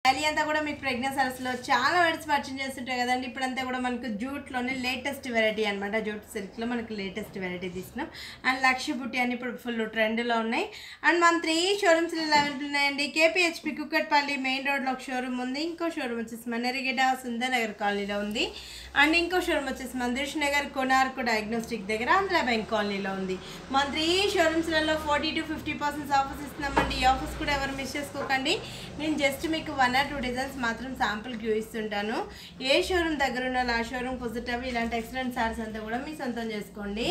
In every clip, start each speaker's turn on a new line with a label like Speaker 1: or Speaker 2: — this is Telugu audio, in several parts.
Speaker 1: శారీ అంతా కూడా మీకు ప్రెగ్నెన్సీ సారీస్లో చాలా వెరైటీస్ పర్చేజ్ చేస్తుంటాయి కదండి. ఇప్పుడంతా కూడా మనకు జూట్లోనే లేటెస్ట్ వెరైటీ అనమాట. జూట్ సిల్క్లో మనకు లేటెస్ట్ వెరైటీ తీసుకున్నాం. అండ్ లక్ష బుట్టి అని ఇప్పుడు ఫుల్ ట్రెండ్లో ఉన్నాయి. అండ్ మన 3 షోరూమ్స్లో అవైలబుల్ ఉన్నాయండి. కేపీహెచ్పి కుక్కట్పల్లి మెయిన్ రోడ్లో ఒక షోరూమ్ ఉంది. ఇంకో షోరూమ్ వచ్చేసి మన్నెరిగడ్డ సుందర్ నగర్ కాలనీలో ఉంది. అండ్ ఇంకో షోరూమ్ వచ్చేసి మందిర్ష్ నగర్ కొనార్కు డయాగ్నోస్టిక్ దగ్గర ఆంధ్ర బ్యాంక్ కాలనీలో ఉంది. మన 3 షోరూమ్స్లలో 40 to 50% ఆఫర్స్ ఇస్తున్నామండి. ఈ ఆఫర్స్ కూడా ఎవరు మిస్ చేసుకోకండి. నేను జస్ట్ మీకు 1 or 2 డిజైన్స్ మాత్రం శాంపుల్కి చూపిస్తుంటాను. ఏ షోరూమ్ దగ్గర ఉన్న ఆ షోరూమ్ విజిట్ అవ్వి ఇలాంటి ఎక్సలెంట్ సారీస్ అంతా కూడా మీ సొంతం చేసుకోండి.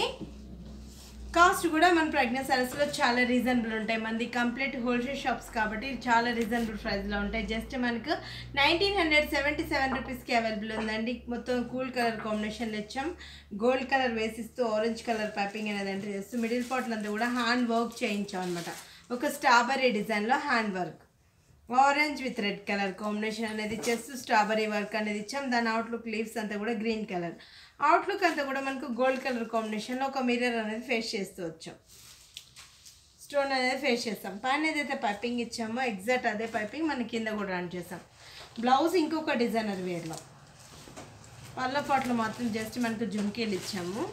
Speaker 1: కాస్ట్ కూడా మన ప్రెగ్నెన్సీ సారీస్లో చాలా రీజనబుల్ ఉంటాయి. మనది కంప్లీట్ హోల్సేల్ షాప్స్ కాబట్టి చాలా రీజనబుల్ ప్రైస్లో ఉంటాయి. జస్ట్ మనకు 1977 రూపీస్కి అవైలబుల్ ఉందండి. మొత్తం కూల్ కలర్ కాంబినేషన్లో ఇచ్చాం. గోల్డ్ కలర్ వేసిస్తూ ఆరెంజ్ కలర్ పైపింగ్ అనేది ఎంటర్ చేస్తూ మిడిల్ పార్ట్లో అంతా కూడా హ్యాండ్ వర్క్ చేయించాం అనమాట. ఒక స్ట్రాబెర్రీ డిజైన్లో hand work, orange with red colour combination అనేది ఇచ్చేస్తూ స్ట్రాబెర్రీ వర్క్ అనేది ఇచ్చాం. దాని అవుట్లుక్ లీవ్స్ అంతా కూడా గ్రీన్ కలర్, అవుట్లుక్ అంతా కూడా మనకు గోల్డ్ కలర్ కాంబినేషన్లో ఒక మిర్రర్ అనేది ఫేస్ చేస్తూ వచ్చాం. స్టోన్ అనేది ఫేస్ చేస్తాం. పైన ఏదైతే పైపింగ్ ఇచ్చామో ఎగ్జాక్ట్ అదే పైపింగ్ మన కింద కూడా రన్ చేస్తాం. బ్లౌజ్ ఇంకొక డిజైనర్ వేర్లో, పళ్ళ పాటలో మాత్రం జస్ట్ మనకు జుంకీలు ఇచ్చాము.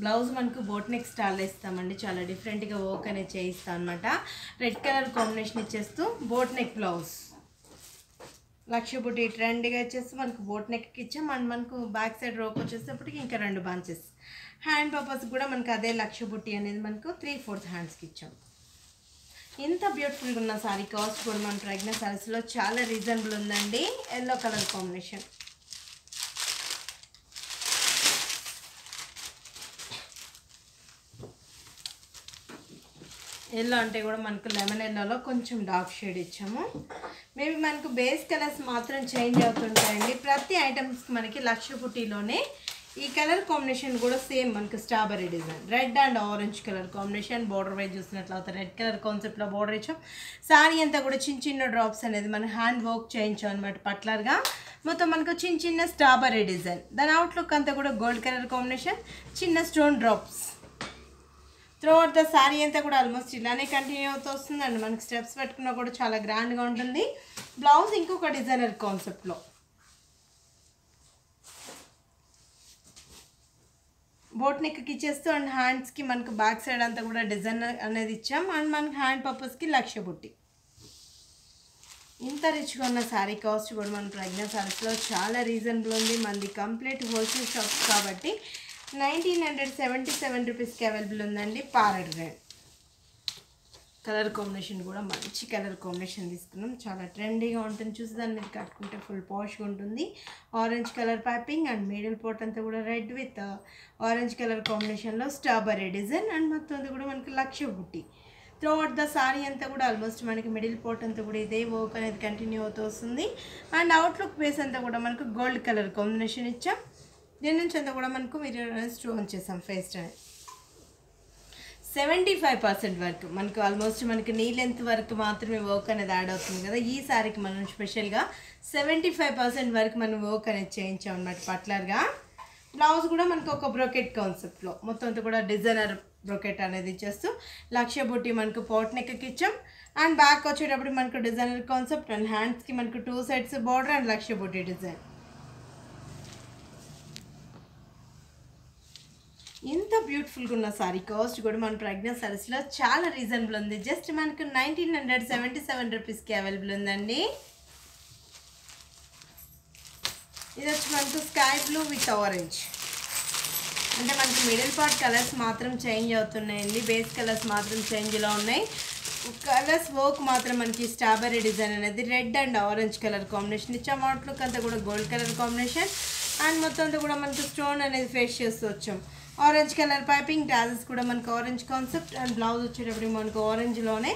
Speaker 1: బ్లౌజ్ మనకు బోట్ నెక్ స్టైల్లో ఇస్తామండి. చాలా డిఫరెంట్గా వర్క్ అనేది చేయిస్తాం అనమాట. రెడ్ కలర్ కాంబినేషన్ ఇచ్చేస్తూ బోట్ నెక్ బ్లౌజ్, లక్ష బుట్టి ట్రెండ్గా ఇచ్చేస్తూ మనకు బోట్ నెక్కి ఇచ్చాం. అండ్ మనకు బ్యాక్ సైడ్ రోప్ వచ్చేటప్పటికి ఇంకా 2 బంచెస్. హ్యాండ్ పర్పస్ కూడా మనకు అదే లక్ష బుట్టి అనేది మనకు 3/4 హ్యాండ్స్కి ఇచ్చాం. ఇంత బ్యూటిఫుల్గా ఉన్న సారీ కాస్ట్ కూడా మన ప్రెగ్నెన్సీ సారీస్లో చాలా రీజనబుల్ ఉందండి. ఎల్లో కలర్ కాంబినేషన్, ఎల్లో అంటే కూడా మనకు లెమన్ ఎల్లోలో కొంచెం డార్క్ షేడ్ ఇచ్చాము. మేబీ మనకు బేస్ కలర్స్ మాత్రం చేంజ్ అవుతుంటాయండి. ప్రతి ఐటమ్స్కి మనకి లక్ష బుట్టిలోనే ఈ కలర్ కాంబినేషన్ కూడా సేమ్ మనకు strawberry design, red and orange colour combination. Border wise చూసినట్లయితే రెడ్ కలర్ కాన్సెప్ట్లో బార్డర్ ఇచ్చాం. శారీ అంతా కూడా చిన్న చిన్న డ్రాప్స్ అనేది మన హ్యాండ్ వర్క్ చేయించాం అనమాట. పట్లర్గా మొత్తం మనకు చిన్న చిన్న స్ట్రాబెర్రీ డిజైన్. దాని అవుట్లుక్ అంతా కూడా గోల్డ్ కలర్ కాంబినేషన్, చిన్న stone drops. Throughout the sari అంతా కూడా ఆల్మోస్ట్ ఇలానే కంటిన్యూ అవుతూ వస్తుంది. అండ్ మనకి స్టెప్స్ పెట్టుకున్నా కూడా చాలా గ్రాండ్గా ఉంటుంది. బ్లౌజ్ ఇంకొక డిజైనర్ కాన్సెప్ట్లో, బోట్ నెక్కి ఇచ్చేస్తూ అండ్ హ్యాండ్స్కి మనకు బ్యాక్ సైడ్ అంతా కూడా డిజైనర్ అనేది ఇచ్చాం. అండ్ మనకి హ్యాండ్ పర్పస్కి లక్ష బుట్టి. ఇంత రిచ్గా ఉన్న శారీ కాస్ట్ కూడా మన ప్రెగ్నెన్సీ సారీస్లో చాలా రీజనబుల్ ఉంది. మనది కంప్లీట్ హోల్సేల్ షాప్స్ కాబట్టి 1977 రూపీస్కి అవైలబుల్ ఉందండి. ప్యారెట్ రెడ్ కలర్ కాంబినేషన్ కూడా మంచి కలర్ కాంబినేషన్ తీసుకున్నాం. చాలా ట్రెండీగా ఉంటుంది. చూసి దాన్ని మీరు కట్టుకుంటే ఫుల్ పాష్గా ఉంటుంది. Orange colour piping and middle part అంతా కూడా రెడ్ విత్ ఆరెంజ్ కలర్ కాంబినేషన్లో స్ట్రాబెర్రీ డిజైన్. అండ్ మొత్తం అంతా కూడా మనకి లక్ష బుట్టి. త్రూఅవుట్ ద సారీ అంతా కూడా ఆల్మోస్ట్ మనకి మిడిల్ పార్ట్ అంతా కూడా ఇదే వర్క్ అనేది కంటిన్యూ అవుతూ వస్తుంది. అండ్ అవుట్లుక్ బేస్ అంతా కూడా మనకు గోల్డ్ కలర్ కాంబినేషన్ ఇచ్చాం. దీని నుంచి అంతా కూడా మనకు మిర్రర్ అనేది స్టోన్ చేసాం. ఫేస్ అనేది 75% వరకు మనకు ఆల్మోస్ట్ మనకి నీ లెంత్ వరకు మాత్రమే వర్క్ అనేది యాడ్ అవుతుంది కదా. ఈ సారీకి మనం స్పెషల్గా 75% వరకు మనం వర్క్ అనేది చేయించాం అనమాట పట్లర్గా. బ్లౌజ్ కూడా మనకు ఒక బ్రోకెట్ కాన్సెప్ట్లో మొత్తం అంతా కూడా డిజైనర్ బ్రోకెట్ అనేది ఇచ్చేస్తూ లక్ష బుట్టి మనకు పోట్ నెక్కి ఇచ్చాం. అండ్ బ్యాక్ వచ్చేటప్పుడు మనకు డిజైనర్ కాన్సెప్ట్ అండ్ హ్యాండ్స్కి మనకు 2 సైడ్స్ బార్డర్ అండ్ లక్ష బుట్టి డిజైన్. ఇంత బ్యూటిఫుల్గా ఉన్న సారీ కాస్ట్ కూడా మన ప్రెగ్నెన్సీ సారీస్లో చాలా రీజనబుల్ ఉంది. జస్ట్ మనకు 1977 రూపీస్కి అవైలబుల్ ఉందండి. ఇది వచ్చి మనకు స్కై బ్లూ విత్ ఆరెంజ్, అంటే మనకి మిడిల్ పార్ట్ కలర్స్ మాత్రం చేంజ్ అవుతున్నాయండి. బేస్ కలర్స్ మాత్రం చేంజ్లో ఉన్నాయి. కలర్స్ వర్క్ మాత్రం మనకి స్ట్రాబెర్రీ డిజైన్ అనేది red and orange colour combination ఇచ్చాం. అవుట్లుక్ అంతా కూడా గోల్డ్ కలర్ కాంబినేషన్. అండ్ మొత్తం అంతా కూడా మనకు స్టోన్ అనేది ఫేస్ చేస్తూ వచ్చాం. ఆరెంజ్ కలర్ పైపింగ్, టాజెస్ కూడా మనకు ఆరెంజ్ కాన్సెప్ట్. అండ్ బ్లౌజ్ వచ్చేటప్పుడు మనకు ఆరెంజ్లోనే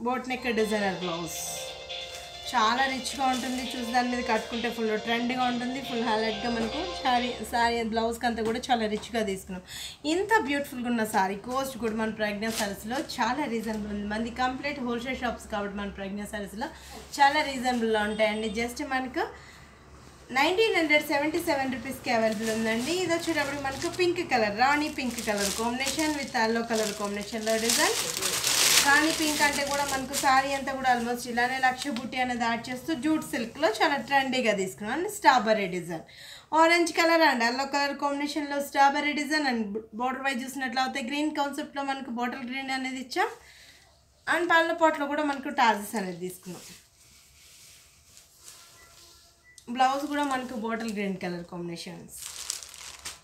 Speaker 1: బోట్ నెక్ డిజైనర్ బ్లౌజ్. చాలా రిచ్గా ఉంటుంది. చూసి దాని మీద కట్టుకుంటే ఫుల్ ట్రెండ్గా ఉంటుంది. ఫుల్ హైలైట్గా మనకు శారీ బ్లౌజ్కి అంతా కూడా చాలా రిచ్గా తీసుకున్నాం. ఇంత బ్యూటిఫుల్గా ఉన్న శారీ కాస్ట్ కూడా మన ప్రెగ్నెన్సీ సారీస్లో చాలా రీజనబుల్ ఉంది. మనది కంప్లీట్ హోల్సేల్ షాప్స్ కాబట్టి మన ప్రెగ్నెన్సీ సారీస్లో చాలా రీజనబుల్గా ఉంటాయండి. జస్ట్ మనకు 1977 రూపీస్కి అవైలబుల్ ఉందండి. ఇది వచ్చేటప్పుడు మనకు pink colour, Rani pink colour combination with yellow colour కాంబినేషన్లో డిజైన్. రాణి పింక్ అంటే కూడా మనకు సారీ అంతా కూడా ఆల్మోస్ట్ ఇలానే లక్ష బుట్టి అనేది యాడ్ చేస్తూ జూట్ సిల్క్లో చాలా ట్రెండీగా తీసుకున్నాం. And strawberry design, orange colour and yellow colour కాంబినేషన్లో strawberry design. And border wise చూసినట్లయితే గ్రీన్ కాన్సెప్ట్లో మనకు బాటిల్ గ్రీన్ అనేది ఇచ్చాం. అండ్ పళ్ళ పాట్లో కూడా మనకు టాజెస్ అనేది తీసుకున్నాం. బ్లౌజ్ కూడా మనకు బాటిల్ గ్రీన్ కలర్ కాంబినేషన్స్.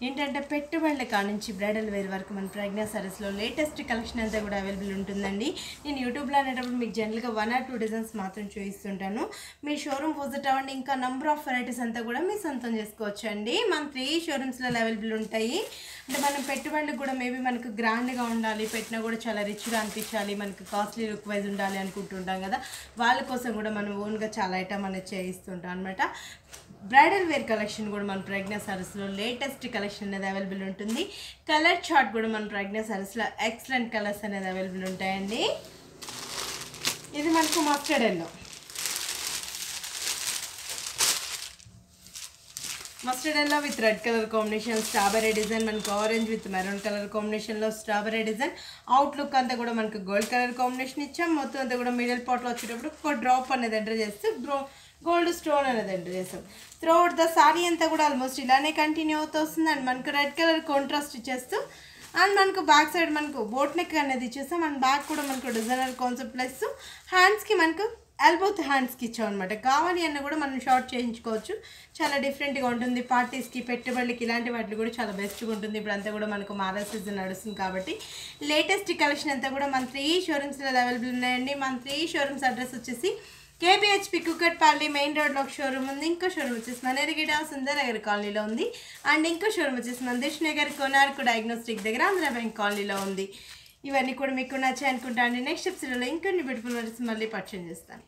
Speaker 1: ఏంటంటే పెట్టుబడుల కానుంచి బ్రైడల్ వేర్ వరకు మన ప్రజ్ఞా సారీస్లో లేటెస్ట్ కలెక్షన్ అంతా కూడా అవైలబుల్ ఉంటుందండి. నేను యూట్యూబ్లో అనేటప్పుడు మీకు జనరల్గా 1 or 2 డిజైన్స్ మాత్రం చూపిస్తుంటాను. మీ షోరూమ్ విజిట్ అవ్వండి, ఇంకా నంబర్ ఆఫ్ వెరైటీస్ అంతా కూడా మీ సొంతం చేసుకోవచ్చు అండి. మన 3 షోరూమ్స్లో అవైలబుల్ ఉంటాయి. అంటే మనం పెట్టుబడులకు కూడా మేబీ మనకు గ్రాండ్గా ఉండాలి, పెట్టినా కూడా చాలా రిచ్గా అనిపించాలి, మనకు కాస్ట్లీ లుక్ వైజ్ ఉండాలి అనుకుంటుంటాం కదా, వాళ్ళ కోసం కూడా మనం ఓన్గా చాలా ఐటమ్ అనేది చేయిస్తుంటాం అనమాట. బ్రైడల్ వేర్ కలెక్షన్ కూడా మన ప్రజ్ఞా సారీస్లో లేటెస్ట్ కలెక్షన్ అనేది అవైలబుల్ ఉంటుంది. కలర్ చార్ట్ కూడా మన ప్రజ్ఞా సారీస్లో ఎక్సలెంట్ కలర్స్ అనేది అవైలబుల్ ఉంటాయండి. ఇది మనకు mustard yellow, mustard yellow with red colour combination, strawberry design, మనకు ఆరెంజ్ విత్ మెరూన్ కలర్ కాంబినేషన్లో స్ట్రాబెర్రీ డిజైన్. అవుట్లుక్ అంతా కూడా మనకు గోల్డ్ కలర్ కాంబినేషన్ ఇచ్చాం. మొత్తం అంతా కూడా మిడిల్ పార్ట్లో వచ్చేటప్పుడు ఒక డ్రాప్ అనేది ఎంటర్ చేస్తే గోల్డ్ స్టోన్ అనేది ఎంటర్ చేస్తాం. త్రూఅవుట్ ద సారీ అంతా కూడా ఆల్మోస్ట్ ఇలానే కంటిన్యూ అవుతూ వస్తుంది. అండ్ మనకు రెడ్ కలర్ కాంట్రాస్ట్ ఇచ్చేస్తూ అండ్ మనకు బ్యాక్ సైడ్ మనకు బోట్ నెక్ అనేది ఇచ్చేస్తాం. అండ్ బ్యాక్ కూడా మనకు డిజైనర్ కాన్సెప్ట్ ఇస్తూ హ్యాండ్స్కి మనకు ఎల్బోత్ హ్యాండ్స్కి ఇచ్చాం అనమాట. కావాలి అన్న కూడా మనం షార్ట్ చేయించుకోవచ్చు. చాలా డిఫరెంట్గా ఉంటుంది. పార్టీస్కి, పెట్టుబడులకి ఇలాంటి వాటికి కూడా చాలా బెస్ట్గా ఉంటుంది. ఇప్పుడు అంతా కూడా మనకు మ్యారేజ్ సీజన్ నడుస్తుంది కాబట్టి లేటెస్ట్ కలెక్షన్ అంతా కూడా మన 3 షోరూమ్స్లో అవైలబుల్ ఉన్నాయండి. మన 3 షోరూమ్స్ అడ్రస్ వచ్చేసి KBHP కుకట్పల్లి మెయిన్ రోడ్లో ఒక షోరూమ్ ఉంది. ఇంకో షోరూమ్ వచ్చేసి మనేరిగిడ సుందరనగర్ కాలనీలో ఉంది. అండ్ ఇంకో షోరూమ్ వచ్చేసి మందిష్ నగర్ కోనార్కు డయాగ్నోస్టిక్ దగ్గర ఆంధ్ర బ్యాంక్ కాలనీలో ఉంది. ఇవన్నీ కూడా మీకు నచ్చాయి అనుకుంటా అండి. నెక్స్ట్ ఎపిసోడ్లో ఇంకొన్ని బ్యూటిఫుల్ వర్డ్స్ మళ్ళీ పరిచయం చేస్తాను.